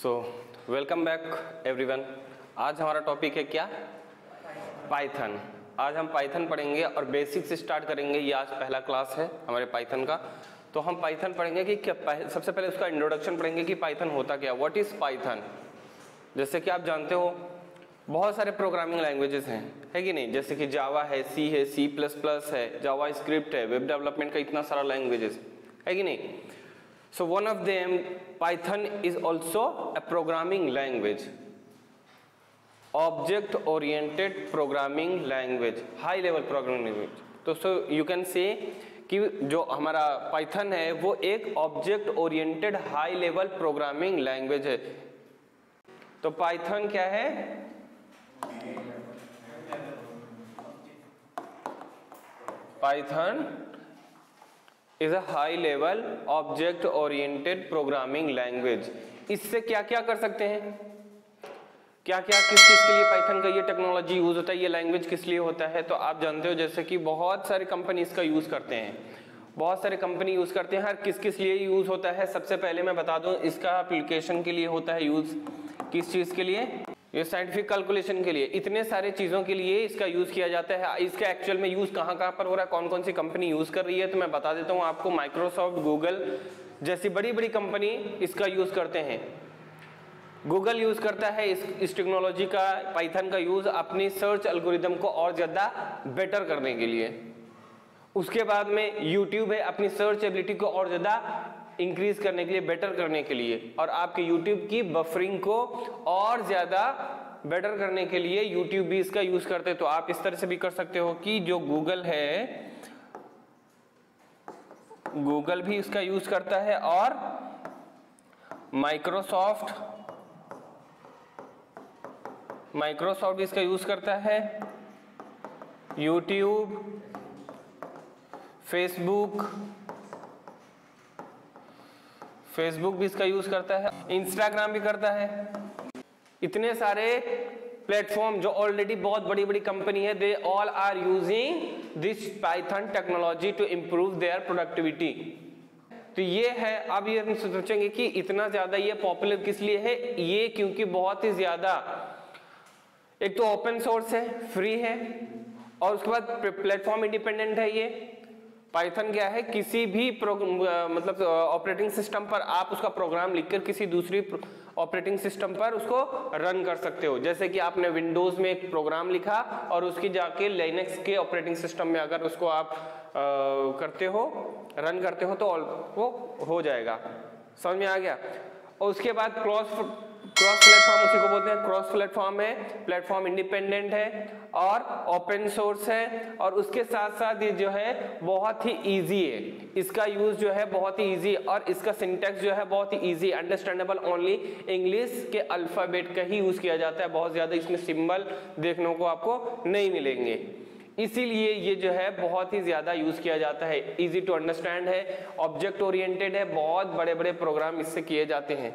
So welcome back everyone. आज हमारा topic है क्या? पाइथन। आज हम पाइथन पढ़ेंगे और बेसिक से स्टार्ट करेंगे। ये आज पहला क्लास है हमारे पाइथन का। तो हम पाइथन पढ़ेंगे कि क्या, सबसे पहले उसका इंट्रोडक्शन पढ़ेंगे कि पाइथन होता क्या, व्हाट इज़ पाइथन। जैसे कि आप जानते हो बहुत सारे प्रोग्रामिंग लैंग्वेजेस हैं, है कि नहीं? जैसे कि जावा है, सी है, C++ है, जावा स्क्रिप्ट है, वेब डेवलपमेंट का इतना सारा लैंग्वेजेस है कि नहीं। So one of them, Python is also a programming language, object-oriented programming language, high-level programming language. तो so you can say कि जो हमारा Python है वो एक object-oriented high-level programming language है। तो Python क्या है? Python is a high level object oriented programming language। इससे क्या क्या कर सकते हैं, क्या क्या किस चीज के लिए पाइथन का ये टेक्नोलॉजी यूज होता है, ये लैंग्वेज किस लिए होता है? तो आप जानते हो जैसे कि बहुत सारे कंपनी इसका यूज करते हैं, बहुत सारे कंपनी यूज करते हैं। हर किस किस लिए यूज होता है सबसे पहले मैं बता दूं, इसका एप्लीकेशन के लिए होता है यूज। किस चीज के लिए? ये साइंटिफिक कैलकुलेशन के लिए, इतने सारे चीज़ों के लिए इसका यूज़ किया जाता है। इसका एक्चुअल में यूज़ कहाँ कहाँ पर हो रहा है, कौन कौन सी कंपनी यूज़ कर रही है, तो मैं बता देता हूँ आपको। माइक्रोसॉफ्ट, गूगल जैसी बड़ी बड़ी कंपनी इसका यूज़ करते हैं। गूगल यूज़ करता है इस टेक्नोलॉजी का, पाइथन का यूज़ अपनी सर्च एल्गोरिदम को और ज़्यादा बेटर करने के लिए। उसके बाद में यूट्यूब है, अपनी सर्च एबिलिटी को और ज़्यादा इंक्रीज करने के लिए, बेटर करने के लिए, और आपके यूट्यूब की बफरिंग को और ज्यादा बेटर करने के लिए यूट्यूब भी इसका यूज करते हैं। तो आप इस तरह से भी कर सकते हो कि जो गूगल है, गूगल भी इसका यूज करता है, और माइक्रोसॉफ्ट भी इसका यूज करता है, यूट्यूब, फेसबुक भी इसका यूज करता है, इंस्टाग्राम भी करता है। इतने सारे प्लेटफॉर्म जो ऑलरेडी बहुत बड़ी बड़ी कंपनी है, they all are using this Python technology to improve their productivity. तो ये है। अब ये हम सोचेंगे कि इतना ज्यादा ये पॉपुलर किस लिए है? ये क्योंकि बहुत ही ज्यादा, एक तो ओपन सोर्स है, फ्री है, और उसके बाद प्लेटफॉर्म इंडिपेंडेंट है। ये पाइथन क्या है, किसी भी मतलब ऑपरेटिंग सिस्टम पर आप उसका प्रोग्राम लिखकर किसी दूसरी ऑपरेटिंग सिस्टम पर उसको रन कर सकते हो। जैसे कि आपने विंडोज में एक प्रोग्राम लिखा और उसकी जाके लिनक्स के ऑपरेटिंग सिस्टम में अगर उसको आप करते हो, रन करते हो, तो वो हो जाएगा। समझ में आ गया? और उसके बाद क्रॉस प्लेटफॉर्म, उसी को बोलते हैं क्रॉस प्लेटफॉर्म है, प्लेटफॉर्म इंडिपेंडेंट है और ओपन सोर्स है, और उसके साथ साथ ये जो है बहुत ही इजी है। इसका यूज जो है बहुत ही इजी, और इसका सिंटैक्स जो है बहुत ही इजी, अंडरस्टैंडेबल, ओनली इंग्लिश के अल्फाबेट का ही यूज किया जाता है। बहुत ज्यादा इसमें सिंबल देखने को आपको नहीं मिलेंगे, इसीलिए ये जो है बहुत ही ज्यादा यूज किया जाता है। इजी टू अंडरस्टैंड है, ऑब्जेक्ट ओरिएंटेड है, बहुत बड़े बड़े प्रोग्राम इससे किए जाते हैं।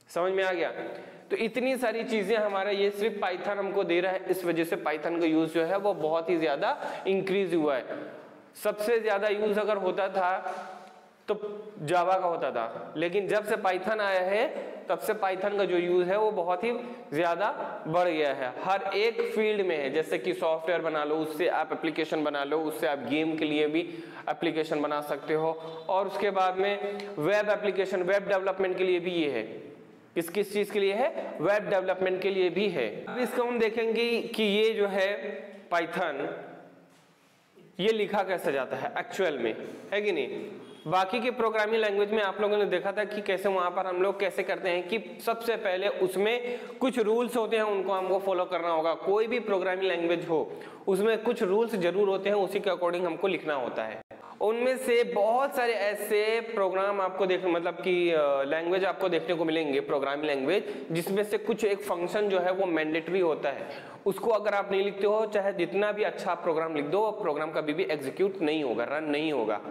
समझ में आ गया? तो इतनी सारी चीजें हमारा ये सिर्फ पाइथन हमको दे रहा है, इस वजह से पाइथन का यूज जो है वो बहुत ही ज्यादा इंक्रीज हुआ है। सबसे ज्यादा यूज अगर होता था तो जावा का होता था, लेकिन जब से पाइथन आया है तब से पाइथन का जो यूज है वो बहुत ही ज्यादा बढ़ गया है। हर एक फील्ड में है, जैसे कि सॉफ्टवेयर बना लो, उससे आप एप्लीकेशन बना लो, उससे आप गेम के लिए भी एप्लीकेशन बना सकते हो, और उसके बाद में वेब एप्लीकेशन, वेब डेवलपमेंट के लिए भी ये है। किस किस चीज के लिए है? वेब डेवलपमेंट के लिए भी है। अब इसको हम देखेंगे कि ये जो है पाइथन, ये लिखा कैसे जाता है एक्चुअल में, है कि नहीं? बाकी के प्रोग्रामिंग लैंग्वेज में आप लोगों ने देखा था कि कैसे वहां पर हम लोग कैसे करते हैं कि सबसे पहले उसमें कुछ रूल्स होते हैं, उनको हमको फॉलो करना होगा। कोई भी प्रोग्रामिंग लैंग्वेज हो उसमें कुछ रूल्स जरूर होते हैं, उसी के अकॉर्डिंग हमको लिखना होता है। उनमें से बहुत सारे ऐसे प्रोग्राम आपको मतलब कि लैंग्वेज आपको देखने को मिलेंगे, प्रोग्रामिंग लैंग्वेज, जिसमें से कुछ एक फंक्शन जो है वो मैंडेटरी होता है। उसको अगर आप नहीं लिखते हो, चाहे जितना भी अच्छा प्रोग्राम लिख दो, प्रोग्राम कभी भी एग्जीक्यूट नहीं होगा, रन नहीं होगा।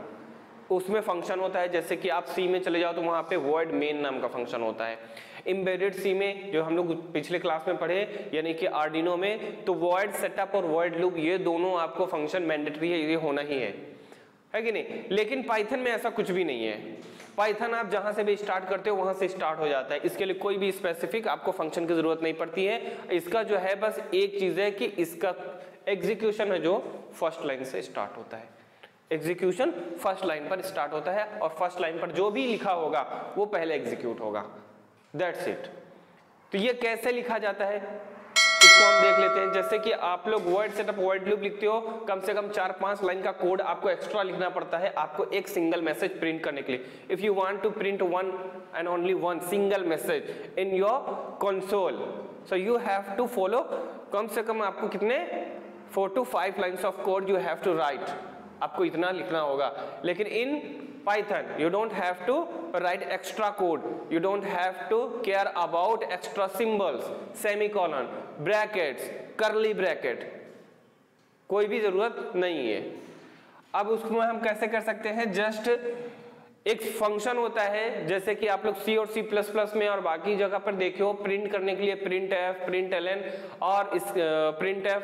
उसमें फंक्शन होता है, जैसे कि आप सी में चले जाओ तो वहां पे void main नाम का फंक्शन होता है। एम्बेडेड सी में जो हम लोग पिछले क्लास में पढ़े, यानी कि आर्डिनो में, तो void सेटअप और void लूप, ये दोनों आपको फंक्शन मैंडेटरी है, ये होना ही है कि नहीं? लेकिन पाइथन में ऐसा कुछ भी नहीं है। पाइथन आप जहां से भी स्टार्ट करते हो वहां से स्टार्ट हो जाता है, इसके लिए कोई भी स्पेसिफिक आपको फंक्शन की जरूरत नहीं पड़ती है। इसका जो है बस एक चीज है कि इसका एग्जीक्यूशन है जो फर्स्ट लाइन से स्टार्ट होता है, एग्जीक्यूशन फर्स्ट लाइन पर स्टार्ट होता है और फर्स्ट लाइन पर जो भी लिखा होगा वो पहले एग्जीक्यूट होगा, दैट्स इट। तो ये कैसे लिखा जाता है इसको हम देख लेते हैं। जैसे कि आप लोग वर्ड सेटअप वर्ड लूप लिखते हो, कम से कम 4-5 लाइन का कोड आपको एक्स्ट्रा लिखना पड़ता है आपको एक सिंगल मैसेज प्रिंट करने के लिए। If you want to print one and only one single message in your console, so you have to follow, कम से कम आपको कितने 4 to 5 lines of code you have to write, आपको इतना लिखना होगा। लेकिन इन Python you don't have to write extra code, you don't have to care about extra symbols, semicolon, brackets, curly bracket, कोई भी जरूरत नहीं है। अब उसको हम कैसे कर सकते हैं, जस्ट एक फंक्शन होता है जैसे कि आप लोग C और C++ में और बाकी जगह पर देखे हो, प्रिंट करने के लिए printf, println और इस printf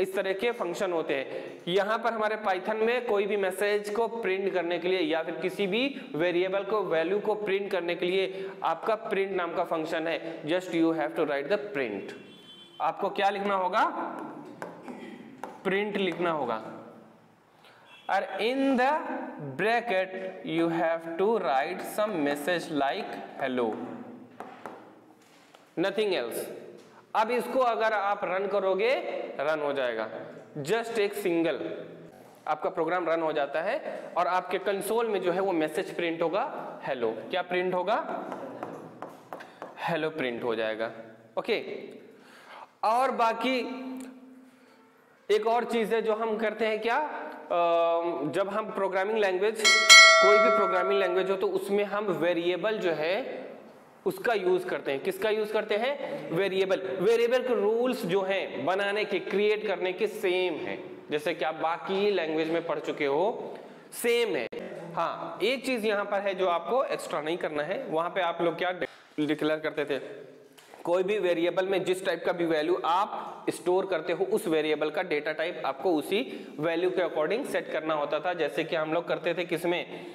इस तरह के फंक्शन होते हैं। यहाँ पर हमारे पाइथन में कोई भी मैसेज को प्रिंट करने के लिए या फिर किसी भी वेरिएबल को वैल्यू को प्रिंट करने के लिए आपका प्रिंट नाम का फंक्शन है। Just you have to write the print, आपको क्या लिखना होगा, प्रिंट लिखना होगा, और in the bracket you have to write some message like hello, nothing else. अब इसको अगर आप रन करोगे रन हो जाएगा, जस्ट एक सिंगल आपका प्रोग्राम रन हो जाता है और आपके कंसोल में जो है वो मैसेज प्रिंट होगा हेलो। क्या प्रिंट होगा, हेलो प्रिंट हो जाएगा। ओके, और बाकी एक और चीज है जो हम करते हैं क्या, जब हम प्रोग्रामिंग लैंग्वेज, कोई भी प्रोग्रामिंग लैंग्वेज हो तो उसमें हम वेरिएबल जो है उसका यूज करते हैं। किसका यूज करते हैं, वेरिएबल। वेरिएबल के रूल्स जो हैं बनाने के, क्रिएट करने के सेम है, जैसे कि आप बाकी लैंग्वेज में पढ़ चुके हो, सेम है। हाँ, एक चीज यहाँ पर है जो आपको एक्स्ट्रा नहीं करना है, वहां पे आप लोग क्या डिक्लेयर करते थे, कोई भी वेरिएबल में जिस टाइप का भी वैल्यू आप स्टोर करते हो उस वेरिएबल का डेटा टाइप आपको उसी वैल्यू के अकॉर्डिंग सेट करना होता था। जैसे कि हम लोग करते थे किसमें,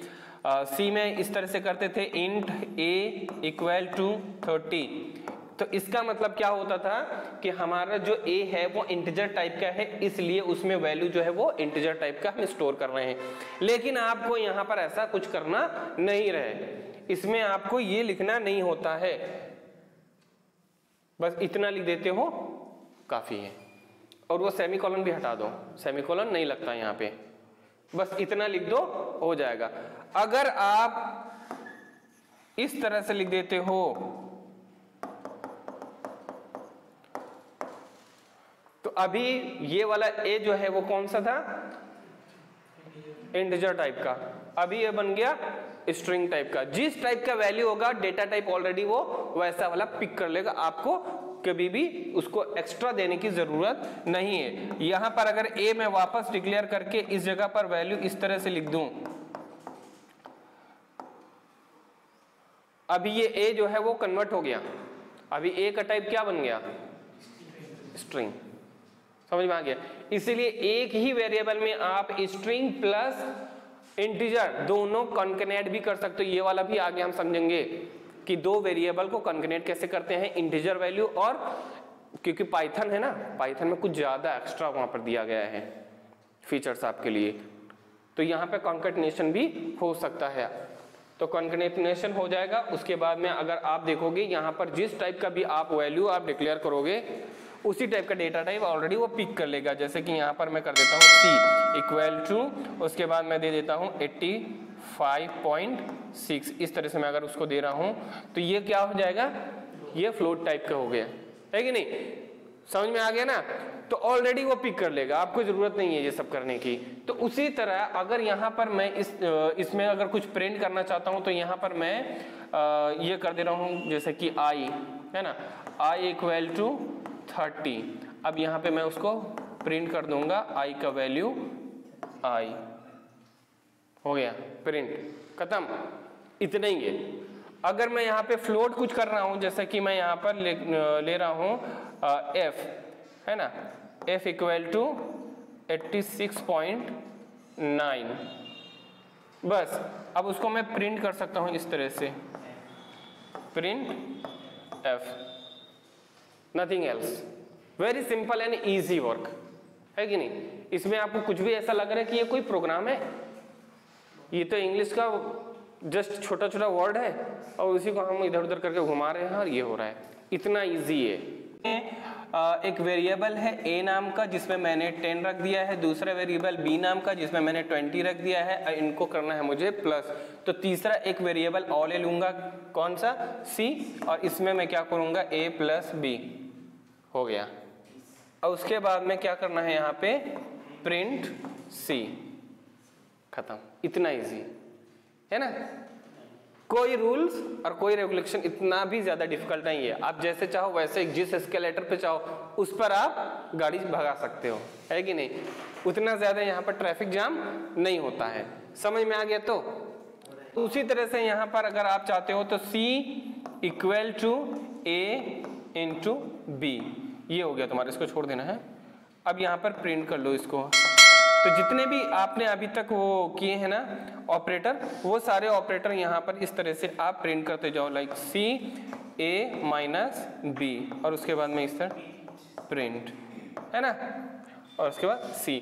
सी में इस तरह से करते थे, इंट a इक्वल टू 30। तो इसका मतलब क्या होता था कि हमारा जो a है वो इंटीजर टाइप का है, इसलिए उसमें वैल्यू जो है वो इंटीजर टाइप का हम स्टोर कर रहे हैं। लेकिन आपको यहाँ पर ऐसा कुछ करना नहीं रहे, इसमें आपको ये लिखना नहीं होता है, बस इतना लिख देते हो काफी है। और वो सेमीकोलन भी हटा दो, सेमीकोलन नहीं लगता यहाँ पे, बस इतना लिख दो हो जाएगा। अगर आप इस तरह से लिख देते हो तो अभी ये वाला ए जो है वो कौन सा था, इंटीजर टाइप का, अभी ये बन गया स्ट्रिंग टाइप का। जिस टाइप का वैल्यू होगा डेटा टाइप ऑलरेडी वो वैसा वाला पिक कर लेगा, आपको कभी भी उसको एक्स्ट्रा देने की जरूरत नहीं है। यहां पर अगर ए मैं वापस डिक्लेयर करके इस जगह पर वैल्यू इस तरह से लिख दूं, अभी ये ए जो है वो कन्वर्ट हो गया, अभी ए का टाइप क्या बन गया, स्ट्रिंग। समझ में आ गया। इसीलिए एक ही वेरिएबल में आप स्ट्रिंग प्लस इंटीजर दोनों कॉन्कनेट भी कर सकते हो। ये वाला भी आगे हम समझेंगे कि दो वेरिएबल को कॉन्कनेट कैसे करते हैं, इंटीजर वैल्यू और, क्योंकि पाइथन है ना, पाइथन में कुछ ज्यादा एक्स्ट्रा वहां पर दिया गया है फीचर्स आपके लिए, तो यहाँ पे कॉन्कैटिनेशन भी हो सकता है। तो कॉन्कैटिनेशन हो जाएगा। उसके बाद में अगर आप देखोगे यहाँ पर जिस टाइप का भी आप वैल्यू आप डिक्लेयर करोगे उसी टाइप का डेटा टाइप ऑलरेडी वो पिक कर लेगा। जैसे कि यहाँ पर मैं कर देता हूँ सी इक्वल टू, उसके बाद मैं दे देता हूँ 85.6। इस तरह से मैं अगर उसको दे रहा हूँ तो ये क्या हो जाएगा, ये फ्लोट टाइप का हो गया है कि नहीं, समझ में आ गया ना। तो ऑलरेडी वो पिक कर लेगा, आपको जरूरत नहीं है ये सब करने की। तो उसी तरह अगर यहाँ पर मैं इसमें अगर कुछ प्रिंट करना चाहता हूँ तो यहाँ पर मैं ये कर दे रहा हूँ, जैसे कि आई है ना, आई इक्वल टू 30। अब यहाँ पे मैं उसको प्रिंट कर दूंगा, आई का वैल्यू आई, हो गया प्रिंट, खत्म, इतना ही है। अगर मैं यहाँ पे फ्लोट कुछ कर रहा हूँ, जैसे कि मैं यहाँ पर ले रहा हूँ एफ है ना, एफ इक्वल टू 86.9, बस अब उसको मैं प्रिंट कर सकता हूँ इस तरह से, print F, nothing else. Very simple and easy work है कि नहीं। इसमें आपको कुछ भी ऐसा लग रहा है कि ये कोई प्रोग्राम है, ये तो इंग्लिश का जस्ट छोटा छोटा वर्ड है और उसी को हम इधर उधर करके घुमा रहे हैं और ये हो रहा है, इतना इजी है। एक वेरिएबल है a नाम का जिसमें मैंने 10 रख दिया है, दूसरा वेरिएबल b नाम का जिसमें मैंने 20 रख दिया है और इनको करना है मुझे प्लस। तो तीसरा एक वेरिएबल और ले लूंगा, कौन सा, c, और इसमें मैं क्या करूंगा a प्लस b, हो गया। और उसके बाद में क्या करना है यहाँ पे, प्रिंट c, खत्म। इतना इजी है ना। कोई रूल्स और कोई रेगुलेशन इतना भी ज्यादा डिफिकल्ट नहीं है। आप जैसे चाहो वैसे जिस एस्केलेटर पे चाहो उस पर आप गाड़ी भगा सकते हो, है कि नहीं। उतना ज्यादा यहाँ पर ट्रैफिक जाम नहीं होता है। समझ में आ गया। तो उसी तरह से यहाँ पर अगर आप चाहते हो तो C equal to A into B, ये हो गया तुम्हारा, इसको छोड़ देना है। अब यहाँ पर प्रिंट कर लो इसको। तो जितने भी आपने अभी तक वो किए हैं ना ऑपरेटर, वो सारे ऑपरेटर यहाँ पर इस तरह से आप प्रिंट करते जाओ, like C A minus B, और उसके बाद में इस तरह प्रिंट, है ना, और उसके बाद C।